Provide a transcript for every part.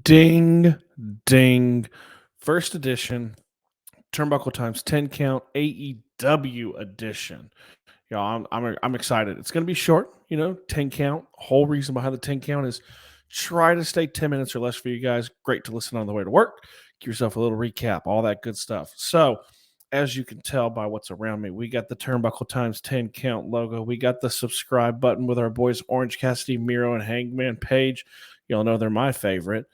Ding, ding. First edition, Turnbuckle Times 10 count AEW edition. I'm excited. It's going to be short, 10 count. Whole reason behind the 10 count is try to stay 10 minutes or less for you guys. Great to listen on the way to work. Give yourself a little recap, all that good stuff. So, as you can tell by what's around me, we got the Turnbuckle Times 10 count logo. We got the subscribe button with our boys Orange Cassidy, Miro, and Hangman Page. Y'all know they're my favorite.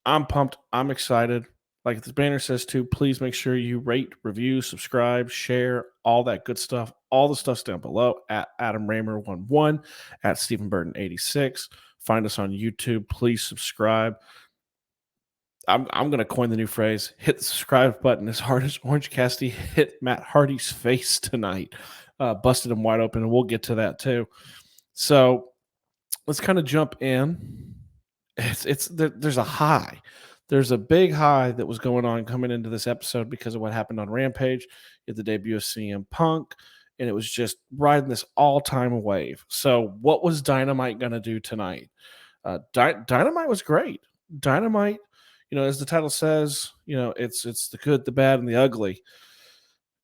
I'm pumped. I'm excited. Like the banner says too, please make sure you rate, review, subscribe, share, all that good stuff. All the stuff's down below at Adam Raymer11, at Stephen Burton86. Find us on YouTube. Please subscribe. I'm going to coin the new phrase, hit the subscribe button as hard as Orange Cassidy hit Matt Hardy's face tonight. Busted him wide open, and we'll get to that too. So let's kind of jump in. There's a high. There's a big high that was going on coming into this episode because of what happened on Rampage at the debut of CM Punk, and it was just riding this all-time wave. So what was Dynamite going to do tonight? Dynamite was great. Dynamite, as the title says, it's the good, the bad, and the ugly.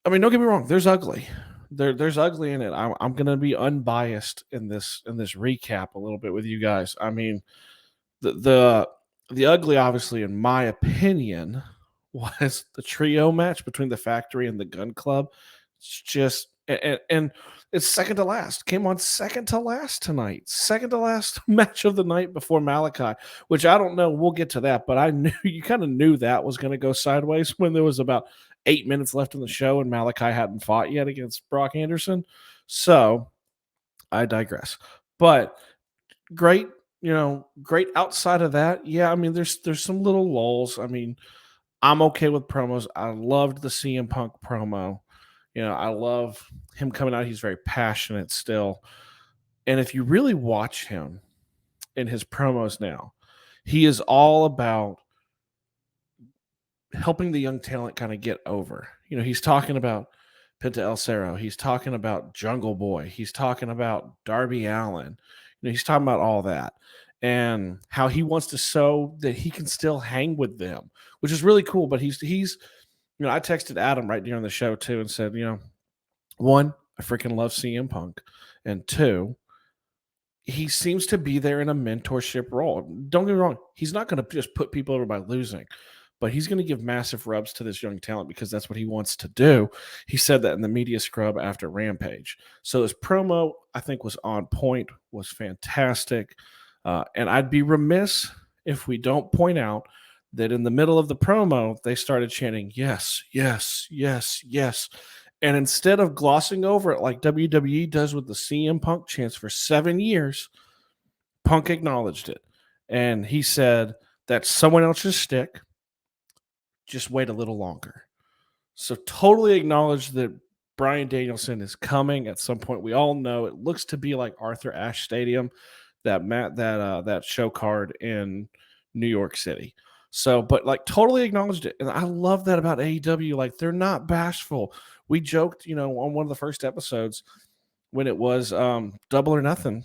I mean, don't get me wrong. There's ugly. There's ugly in it. I'm going to be unbiased in this recap a little bit with you guys. I mean, the ugly, obviously, in my opinion, was the trio match between the Factory and the Gun Club. It's just and it's second to last. Came on second to last tonight. Second to last match of the night before Malachi, which I don't know. We'll get to that, but I knew you kind of knew that was going to go sideways when there was about 8 minutes left in the show and Malachi hadn't fought yet against Brock Anderson. So I digress. But great. Great outside of that. Yeah, I mean, there's some little lulls. I mean, I'm okay with promos. I loved the CM Punk promo. I love him coming out. He's very passionate still. And if you really watch him in his promos now, he is all about helping the young talent kind of get over. He's talking about Penta El Cerro. He's talking about Jungle Boy. He's talking about Darby Allin. He's talking about all that and how he wants to show that he can still hang with them, which is really cool. But he's I texted Adam right during the show too and said, one, I freaking love CM Punk, and two, he seems to be there in a mentorship role. Don't get me wrong, he's not going to just put people over by losing, but he's going to give massive rubs to this young talent because that's what he wants to do. He said that in the media scrub after Rampage. So his promo, I think, was on point, was fantastic. And I'd be remiss if we don't point out that in the middle of the promo, they started chanting, yes, yes, yes, yes. And instead of glossing over it like WWE does with the CM Punk chants for 7 years, Punk acknowledged it. And he said, that's someone else's stick. Just wait a little longer. So totally acknowledge that Bryan Danielson is coming at some point. We all know it looks to be like Arthur Ashe Stadium, that show card in New York City. So, but like totally acknowledged it. And I love that about AEW. Like they're not bashful. We joked, on one of the first episodes when it was Double or Nothing.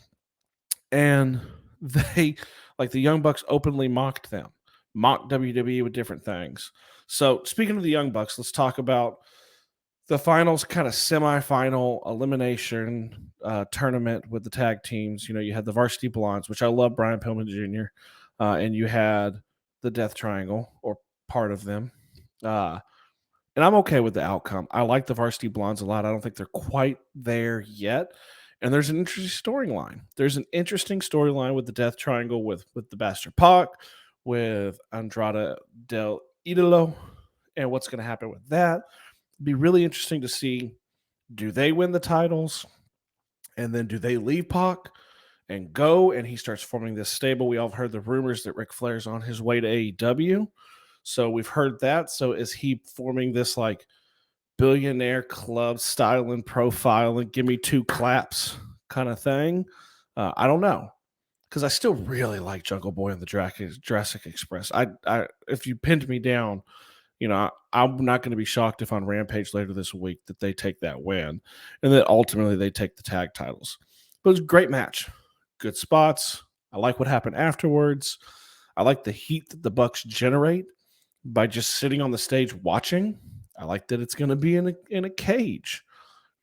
And they, like the Young Bucks openly mocked them, mocked WWE with different things. So speaking of the Young Bucks, let's talk about the finals, kind of semifinal elimination tournament with the tag teams. You had the Varsity Blondes, which I love, Brian Pillman Jr., and you had the Death Triangle, or part of them. And I'm okay with the outcome. I like the Varsity Blondes a lot. I don't think they're quite there yet. And there's an interesting storyline. There's an interesting storyline with the Death Triangle with the Bastard Pac, with Andrade Del Idolo, and what's going to happen with that. It'd be really interesting to see, do they win the titles? And then do they leave Pac and go? And he starts forming this stable. We all have heard the rumors that Ric Flair's on his way to AEW. So we've heard that. So is he forming this like billionaire club style and profile and give me 2 claps kind of thing? I don't know, because I still really like Jungle Boy and the Jurassic Express. I if you pinned me down, I'm not going to be shocked if on Rampage later this week that they take that win and that ultimately they take the tag titles. But it was a great match, good spots. I like what happened afterwards. I like the heat that the Bucks generate by just sitting on the stage watching. I like that it's going to be in a cage,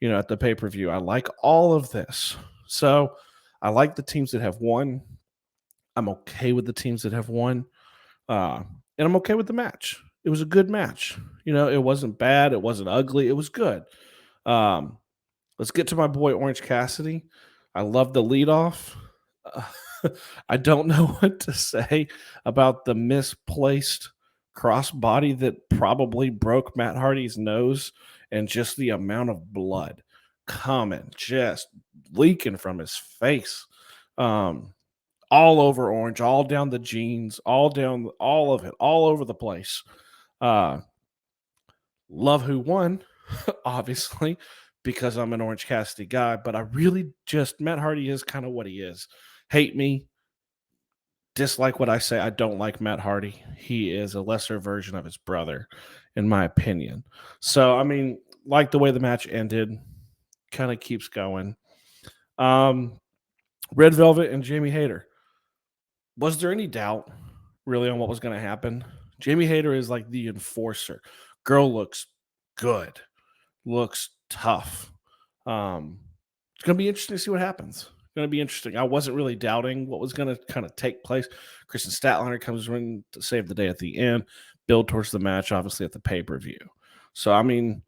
at the pay-per-view. I like all of this. So, I like the teams that have won. I'm okay with the teams that have won. Uh, and I'm okay with the match. It was a good match. It wasn't bad, it wasn't ugly, it was good. Um, let's get to my boy Orange Cassidy. I love the leadoff. Uh, I don't know what to say about the misplaced crossbody that probably broke Matt Hardy's nose and just the amount of blood coming, just leaking from his face. Um, all over Orange, all down the jeans, all down, all of it, all over the place. Uh, love who won, obviously, because I'm an Orange Cassidy guy, but I really just, Matt Hardy is kind of what he is. Hate me, dislike what I say. I don't like Matt Hardy. He is a lesser version of his brother, in my opinion. So, I mean, like the way the match ended, kind of keeps going. Um, Red Velvet and Jamie Hayter. Was there any doubt really on what was going to happen? Jamie Hayter is like the enforcer. Girl looks good, looks tough. It's going to be interesting to see what happens. Going to be interesting. I wasn't really doubting what was going to kind of take place. Kristen Statlander comes in to save the day at the end, build towards the match, obviously at the pay-per-view. So, I mean,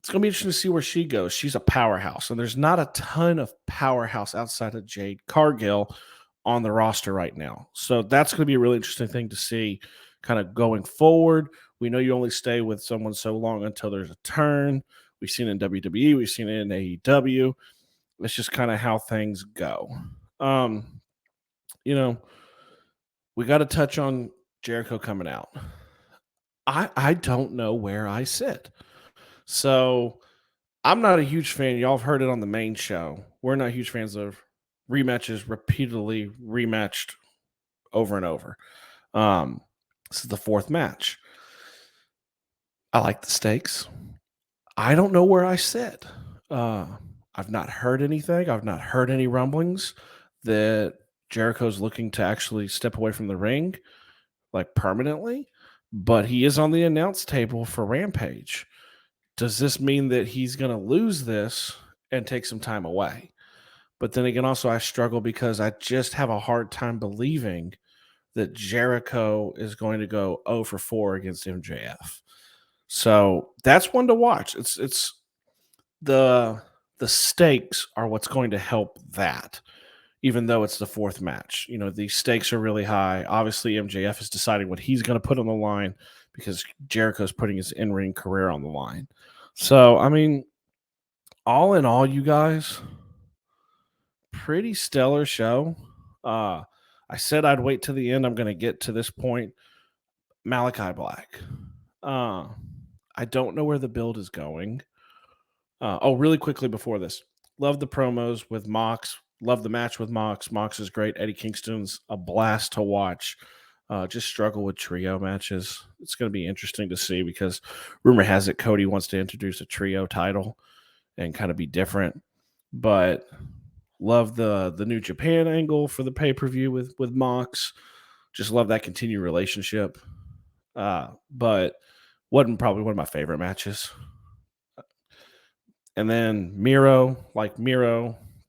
it's going to be interesting to see where she goes. She's a powerhouse, and there's not a ton of powerhouse outside of Jade Cargill on the roster right now. So that's going to be a really interesting thing to see kind of going forward. We know you only stay with someone so long until there's a turn. We've seen it in WWE, we've seen it in AEW. It's just kind of how things go. Um, you know, we got to touch on Jericho coming out. I don't know where I sit. So I'm not a huge fan. Y'all have heard it on the main show. We're not huge fans of rematches repeatedly rematched over and over. This is the fourth match. I like the stakes. I don't know where I sit. Uh, I've not heard anything. I've not heard any rumblings that Jericho's looking to actually step away from the ring, like permanently. But he is on the announce table for Rampage. Does this mean that he's going to lose this and take some time away? But then again, also, I struggle because I just have a hard time believing that Jericho is going to go 0 for 4 against MJF. So that's one to watch. It's the stakes are what's going to help that, even though it's the fourth match. The stakes are really high. Obviously, MJF is deciding what he's going to put on the line because Jericho's putting his in-ring career on the line. So, I mean, all in all, you guys, pretty stellar show. I said I'd wait to the end. I'm going to get to this point. Malachi Black. Uh, I don't know where the build is going. Really quickly before this, love the promos with Mox. Love the match with Mox. Mox is great. Eddie Kingston's a blast to watch. Just struggle with trio matches. It's going to be interesting to see because rumor has it Cody wants to introduce a trio title and kind of be different. But love the New Japan angle for the pay-per-view with Mox. Just love that continued relationship. But wasn't probably one of my favorite matches. And then Miro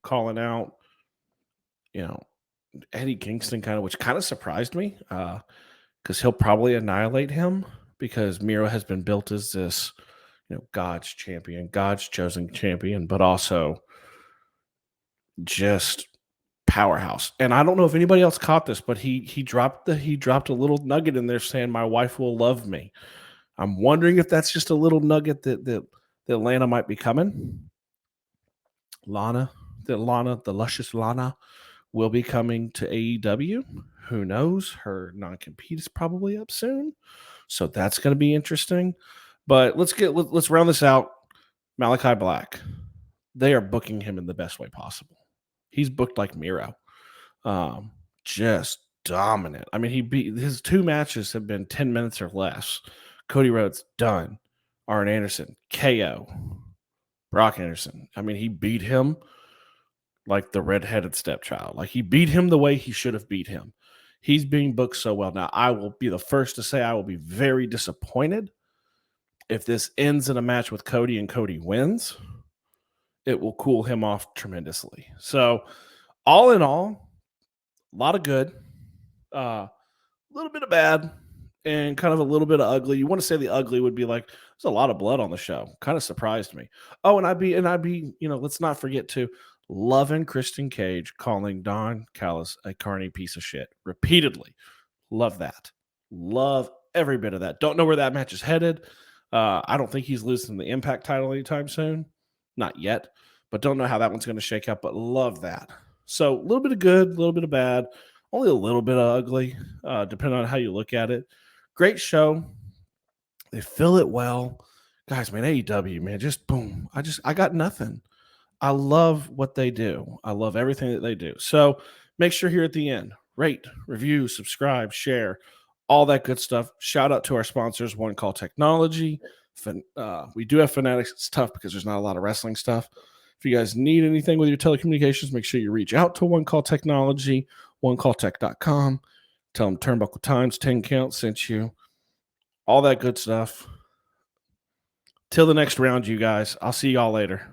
calling out, Eddie Kingston which kind of surprised me because he'll probably annihilate him because Miro has been built as this, God's champion, God's chosen champion, but also just powerhouse. And I don't know if anybody else caught this, but he dropped a little nugget in there saying my wife will love me. I'm wondering if that's just a little nugget that Lana might be coming. Lana, the luscious Lana will be coming to AEW. Who knows? Her non-compete is probably up soon. So that's going to be interesting. But let's round this out. Malachi Black. They are booking him in the best way possible. He's booked like Miro. Just dominant. I mean, his 2 matches have been 10 minutes or less. Cody Rhodes, done. Arn Anderson, KO. Brock Anderson. I mean, he beat him like the redheaded stepchild. Like he beat him the way he should have beat him. He's being booked so well. Now, I will be the first to say I will be very disappointed if this ends in a match with Cody and Cody wins. It will cool him off tremendously. So, all in all, a lot of good, a little bit of bad, and kind of a little bit of ugly. You want to say the ugly would be like there's a lot of blood on the show. Kind of surprised me. Oh, and I'd be, let's not forget to loving Kristen Cage calling Don Callis a carny piece of shit repeatedly. Love that. Love every bit of that. Don't know where that match is headed. I don't think he's losing the Impact title anytime soon. Not yet, but don't know how that one's going to shake out. But love that. So a little bit of good, a little bit of bad, only a little bit of ugly, depending on how you look at it. Great show. They fill it well. Guys, man, AEW, man, just boom. I got nothing. I love what they do. I love everything that they do. So make sure here at the end, rate, review, subscribe, share, all that good stuff. Shout out to our sponsors, One Call Technology. We do have Fanatics. It's tough because there's not a lot of wrestling stuff. If you guys need anything with your telecommunications, make sure you reach out to One Call Technology, onecalltech.com. Tell them Turnbuckle Times 10 Count sent you. All that good stuff. Till the next round, you guys. I'll see y'all later.